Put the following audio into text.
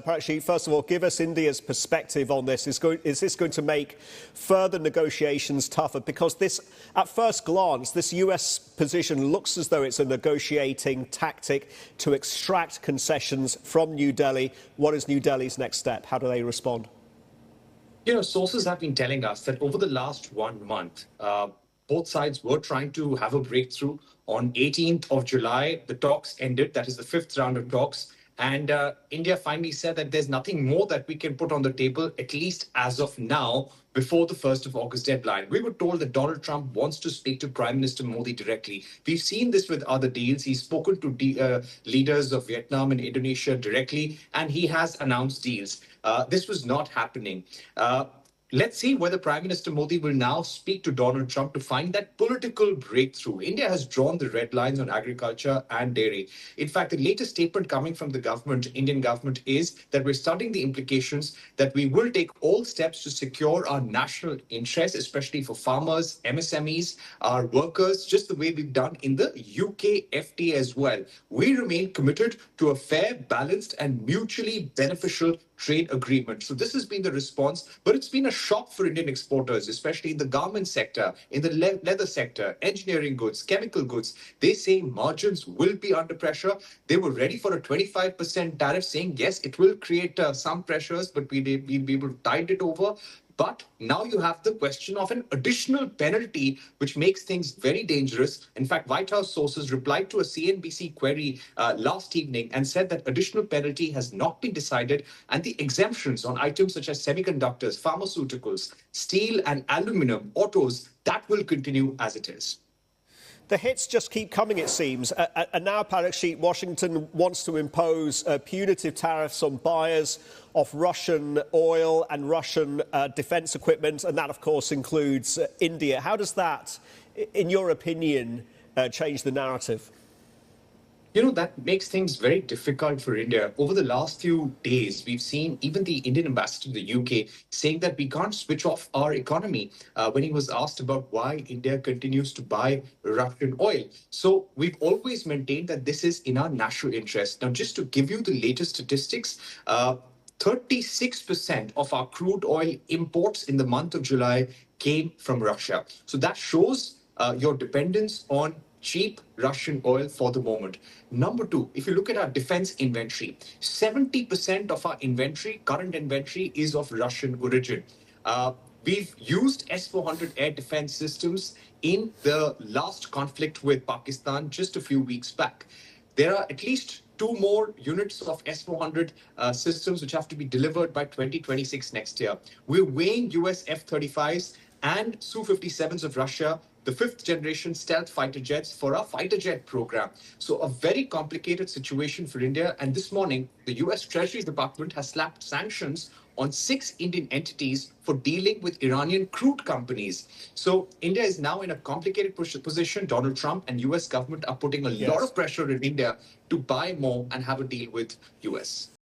Parikshit, first of all, give us India's perspective on this. Is this going to make further negotiations tougher? Because this, at first glance, this US position looks as though it's a negotiating tactic to extract concessions from New Delhi. What is New Delhi's next step? How do they respond? Sources have been telling us that over the last 1 month, both sides were trying to have a breakthrough. On 18th of July, the talks ended. That is the 5th round of talks. And India finally said that there's nothing more that we can put on the table, at least as of now, before the 1st of August deadline. We were told that Donald Trump wants to speak to Prime Minister Modi directly. We've seen this with other deals. He's spoken to leaders of Vietnam and Indonesia directly, and he has announced deals. This was not happening. Let's see whether Prime Minister Modi will now speak to Donald Trump to find that political breakthrough. India has drawn the red lines on agriculture and dairy. In fact, the latest statement coming from the government, Indian government, is that we're studying the implications, that we will take all steps to secure our national interests, especially for farmers, MSMEs, our workers, just the way we've done in the UK FTA as well. We remain committed to a fair, balanced, and mutually beneficial trade agreement. So this has been the response, but it's been a shock for Indian exporters, especially in the garment sector, in the leather sector, engineering goods, chemical goods. They say margins will be under pressure. They were ready for a 25% tariff, saying, yes, it will create some pressures, but we'll be able to tide it over. But now you have the question of an additional penalty, which makes things very dangerous. In fact, White House sources replied to a CNBC query last evening and said that additional penalty has not been decided, and the exemptions on items such as semiconductors, pharmaceuticals, steel and aluminum, autos, that will continue as it is. The hits just keep coming, it seems. And now, Parikshit, Washington wants to impose punitive tariffs on buyers of Russian oil and Russian defence equipment, and that, of course, includes India. How does that, in your opinion, change the narrative? That makes things very difficult for India. Over the last few days, we've seen even the Indian ambassador to the UK saying that we can't switch off our economy when he was asked about why India continues to buy Russian oil. So we've always maintained that this is in our national interest. Now, just to give you the latest statistics, 36% of our crude oil imports in the month of July came from Russia. So that shows your dependence on cheap Russian oil for the moment. Number two, if you look at our defense inventory, 70% of our inventory, current inventory, is of Russian origin. We've used S-400 air defense systems in the last conflict with Pakistan just a few weeks back. There are at least 2 more units of S-400 systems which have to be delivered by 2026 next year. We're weighing US F-35s and Su-57s of Russia, the 5th generation stealth fighter jets, for our fighter jet program. So a very complicated situation for India. And this morning, the US Treasury Department has slapped sanctions on 6 Indian entities for dealing with Iranian crude companies. So India is now in a complicated position. Donald Trump and US government are putting a lot of pressure in India to buy more and have a deal with US.